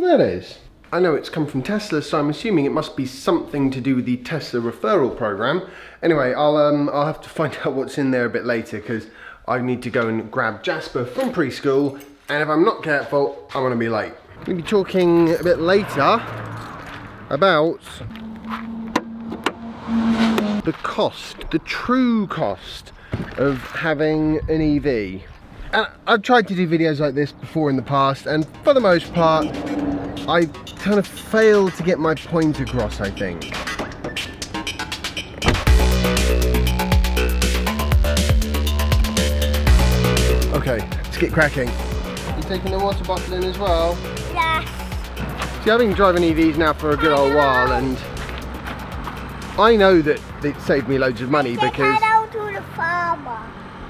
what that is. I know it's come from Tesla, so I'm assuming it must be something to do with the Tesla referral program. Anyway, I'll have to find out what's in there a bit later, because I need to go and grab Jasper from preschool, and if I'm not careful, I'm gonna be late. We'll be talking a bit later about the cost, the true cost of having an EV. And I've tried to do videos like this before in the past, and for the most part, I kind of failed to get my point across, I think. Okay, let's get cracking. You taking the water bottle in as well? Yes. See, I've been driving EVs now for a good old while, and I know that it saved me loads of money because... Out to the farmer.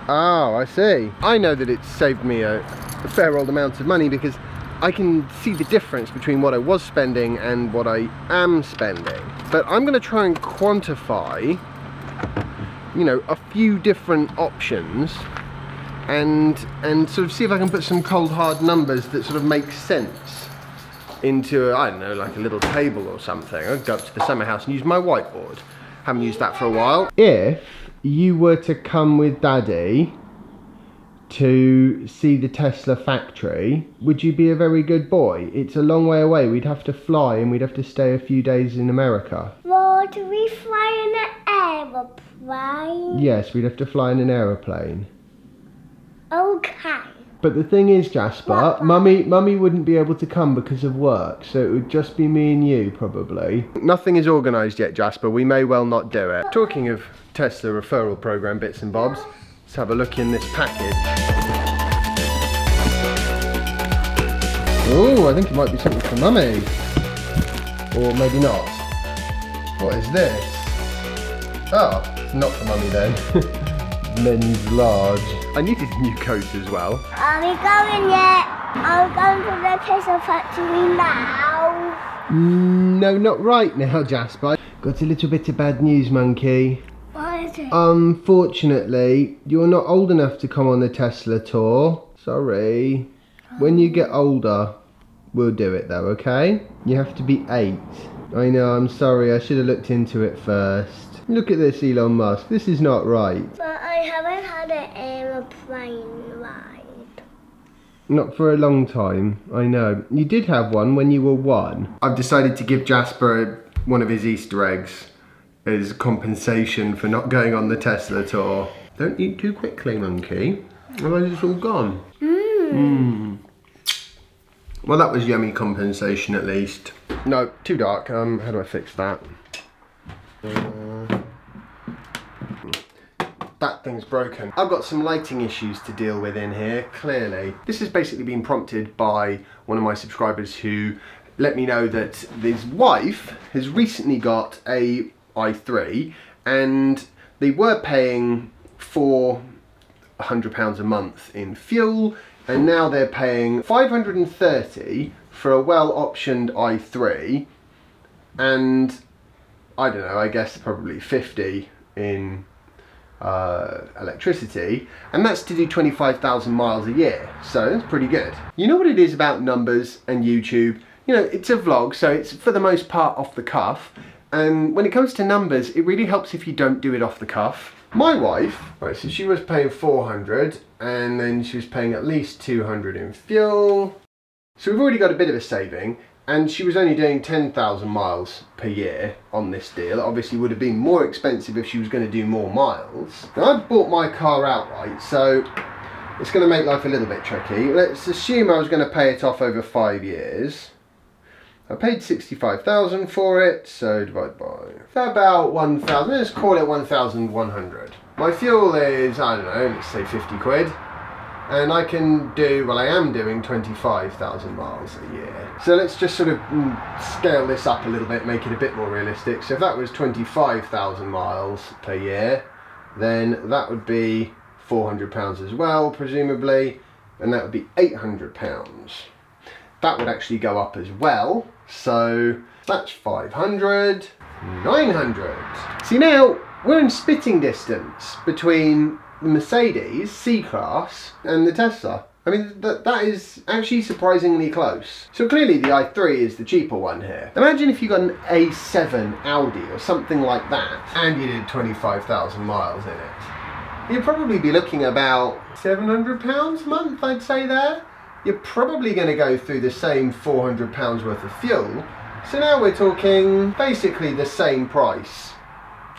Oh, I see. I know that it's saved me a fair old amount of money because I can see the difference between what I was spending and what I am spending. But I'm going to try and quantify, you know, a few different options and sort of see if I can put some cold hard numbers that sort of make sense into, I don't know, like a little table or something. I'll go up to the summer house and use my whiteboard. Haven't used that for a while. If you were to come with Daddy to see the Tesla factory, would you be a very good boy? It's a long way away. We'd have to fly and we'd have to stay a few days in America. Well, do we fly in an aeroplane? Yes, we'd have to fly in an aeroplane. Okay. But the thing is, Jasper, Mummy wouldn't be able to come because of work, so it would just be me and you, probably. Nothing is organised yet, Jasper. We may well not do it. Talking of Tesla referral program bits and bobs, let's have a look in this package. Oh, I think it might be something for Mummy. Or maybe not. What is this? Oh, it's not for Mummy then. Men's large. I needed a new coat as well. Are we going yet? Are we going to the Tesla factory now? No, not right now, Jasper. Got a little bit of bad news, monkey. What is it? Unfortunately, you're not old enough to come on the Tesla tour. Sorry. When you get older, we'll do it though, okay? You have to be 8. I know, I'm sorry. I should have looked into it first. Look at this, Elon Musk. This is not right. But I haven't had an aeroplane ride. Not for a long time, I know. You did have one when you were 1. I've decided to give Jasper one of his Easter eggs as compensation for not going on the Tesla tour. Don't eat too quickly, monkey. Otherwise it's all gone. Well, that was yummy compensation at least. No, too dark. How do I fix that? That thing's broken. I've got some lighting issues to deal with in here, clearly. This has basically been prompted by one of my subscribers who let me know that his wife has recently got a i3 and they were paying £400 a month in fuel, and now they're paying $530 for a well-optioned i3 and I don't know, I guess probably 50 in electricity, and that's to do 25,000 miles a year, so that's pretty good. You know what it is about numbers and YouTube? You know, it's a vlog, so it's for the most part off the cuff, and when it comes to numbers, it really helps if you don't do it off the cuff. My wife, right, so she was paying 400 and then she was paying at least 200 in fuel, so we've already got a bit of a saving. And she was only doing 10,000 miles per year on this deal. It obviously would have been more expensive if she was going to do more miles. Now, I've bought my car outright, so it's going to make life a little bit tricky. Let's assume I was going to pay it off over 5 years. I paid 65,000 for it, so divide by about 1,000. Let's call it 1,100. My fuel is, I don't know, let's say 50 quid. And I can do, well, I am doing 25,000 miles a year. So let's just sort of scale this up a little bit, make it a bit more realistic. So if that was 25,000 miles per year, then that would be £400 as well, presumably, and that would be £800. That would actually go up as well. So that's 500, 900. See, now we're in spitting distance between the Mercedes C-Class and the Tesla. I mean, that is actually surprisingly close. So clearly the i3 is the cheaper one here. Imagine if you got an A7 Audi or something like that, and you did 25,000 miles in it. You'd probably be looking about £700 a month, I'd say there. You're probably going to go through the same £400 worth of fuel. So now we're talking basically the same price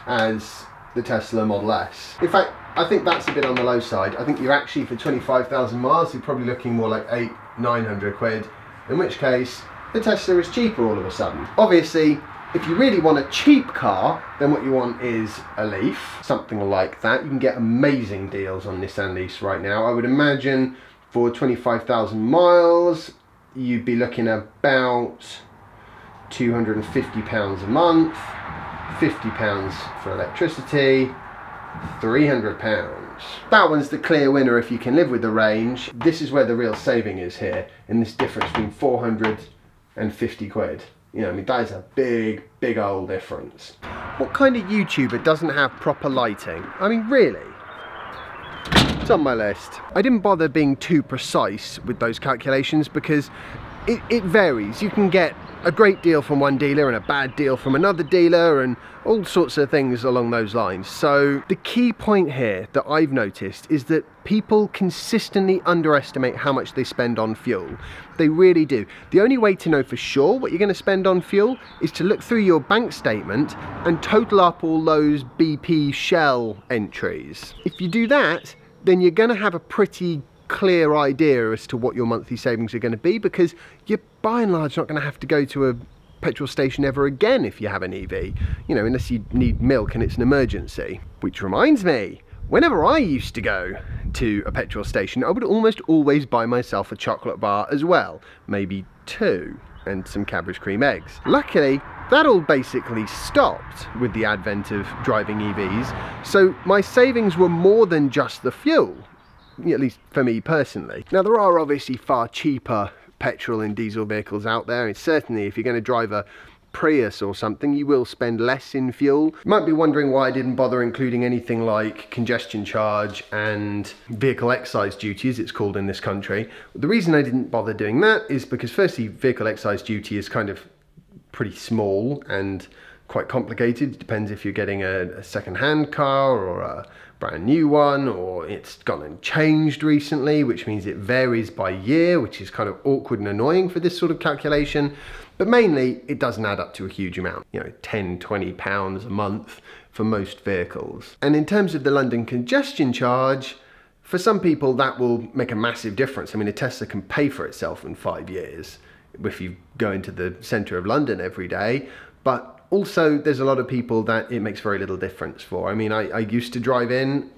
as the Tesla Model S. In fact, I think that's a bit on the low side. I think you're actually, for 25,000 miles, you're probably looking more like 800-900 quid, in which case the Tesla is cheaper all of a sudden. Obviously, if you really want a cheap car, then what you want is a Leaf, something like that. You can get amazing deals on Nissan Leafs right now. I would imagine for 25,000 miles, you'd be looking at about £250 a month, £50 for electricity, £300. That one's the clear winner if you can live with the range. This is where the real saving is here, in this difference between 400 and 50 quid. You know, I mean, that is a big, big old difference. What kind of YouTuber doesn't have proper lighting? I mean, really? It's on my list. I didn't bother being too precise with those calculations because it varies. You can get a great deal from one dealer and a bad deal from another dealer and all sorts of things along those lines. So the key point here that I've noticed is that people consistently underestimate how much they spend on fuel. They really do. The only way to know for sure what you're going to spend on fuel is to look through your bank statement and total up all those BP Shell entries. If you do that, then you're going to have a pretty clear idea as to what your monthly savings are going to be, because you're by and large not going to have to go to a petrol station ever again if you have an EV, you know, unless you need milk and it's an emergency. Which reminds me, whenever I used to go to a petrol station, I would almost always buy myself a chocolate bar as well, maybe 2, and some Cadbury's cream eggs. Luckily, that all basically stopped with the advent of driving EVs, so my savings were more than just the fuel, at least for me personally. Now, there are obviously far cheaper petrol and diesel vehicles out there, and certainly if you're going to drive a Prius or something, you will spend less in fuel. You might be wondering why I didn't bother including anything like congestion charge and vehicle excise duty, as it's called in this country. The reason I didn't bother doing that is because firstly, vehicle excise duty is kind of pretty small and quite complicated. It depends if you're getting a second-hand car or a brand new one, or it's gone and changed recently, which means it varies by year, which is kind of awkward and annoying for this sort of calculation. But mainly, it doesn't add up to a huge amount, you know, £10–20 a month for most vehicles. And in terms of the London congestion charge, for some people that will make a massive difference. I mean, a Tesla can pay for itself in 5 years if you go into the centre of London every day, but also there's a lot of people that it makes very little difference for. I mean, I used to drive in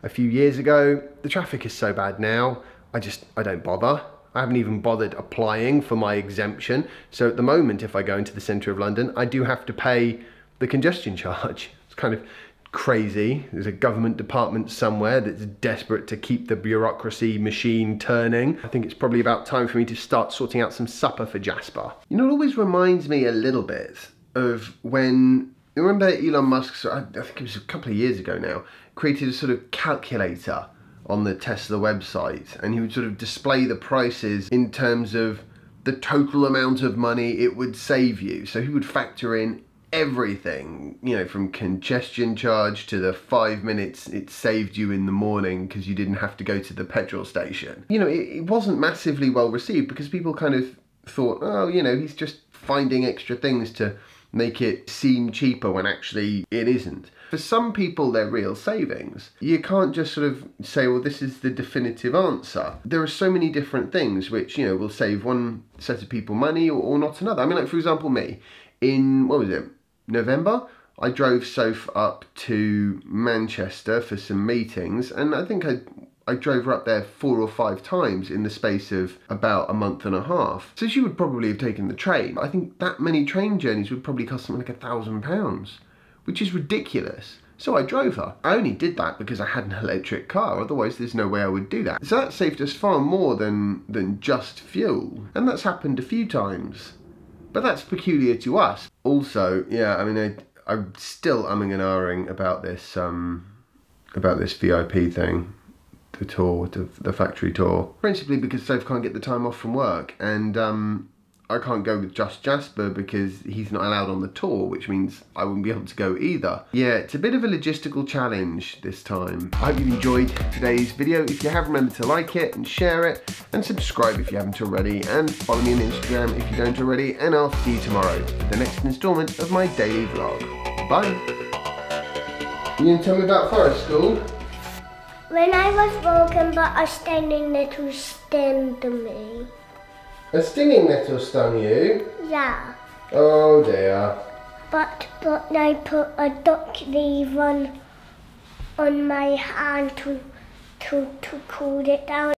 a few years ago. The traffic is so bad now, I don't bother. I haven't even bothered applying for my exemption. So at the moment, if I go into the centre of London, I do have to pay the congestion charge. It's kind of crazy. There's a government department somewhere that's desperate to keep the bureaucracy machine turning. I think it's probably about time for me to start sorting out some supper for Jasper. You know, it always reminds me a little bit of when, you remember Elon Musk, I think it was a couple of years ago now, created a sort of calculator on the Tesla website, and he would sort of display the prices in terms of the total amount of money it would save you. So he would factor in everything, you know, from congestion charge to the 5 minutes it saved you in the morning because you didn't have to go to the petrol station. You know, it wasn't massively well received because people kind of thought, oh, you know, he's just finding extra things to make it seem cheaper when actually it isn't. For some people, they're real savings. You can't just sort of say, well, this is the definitive answer. There are so many different things which, you know, will save one set of people money or not another. I mean, like, for example, me, in, what was it, November, I drove Soph up to Manchester for some meetings, and I think I drove her up there 4 or 5 times in the space of about a month and a half. So she would probably have taken the train. I think that many train journeys would probably cost something like £1,000, which is ridiculous. So I drove her. I only did that because I had an electric car, otherwise there's no way I would do that. So that saved us far more than just fuel. And that's happened a few times. But that's peculiar to us. Also, yeah, I mean, I'm still umming and ahhing about this VIP thing. tour, the factory tour. Principally because Soph can't get the time off from work, and I can't go with just Jasper because he's not allowed on the tour, which means I wouldn't be able to go either. Yeah, it's a bit of a logistical challenge this time. I hope you enjoyed today's video. If you have, remember to like it and share it, and subscribe if you haven't already, and follow me on Instagram if you don't already, and I'll see you tomorrow for the next instalment of my daily vlog. Bye. You gonna tell me about forest school? When I was walking, but a stinging little stung me. A stinging nettle stung you? Yeah. Oh dear. But I put a duck leaf on my hand to cool it down.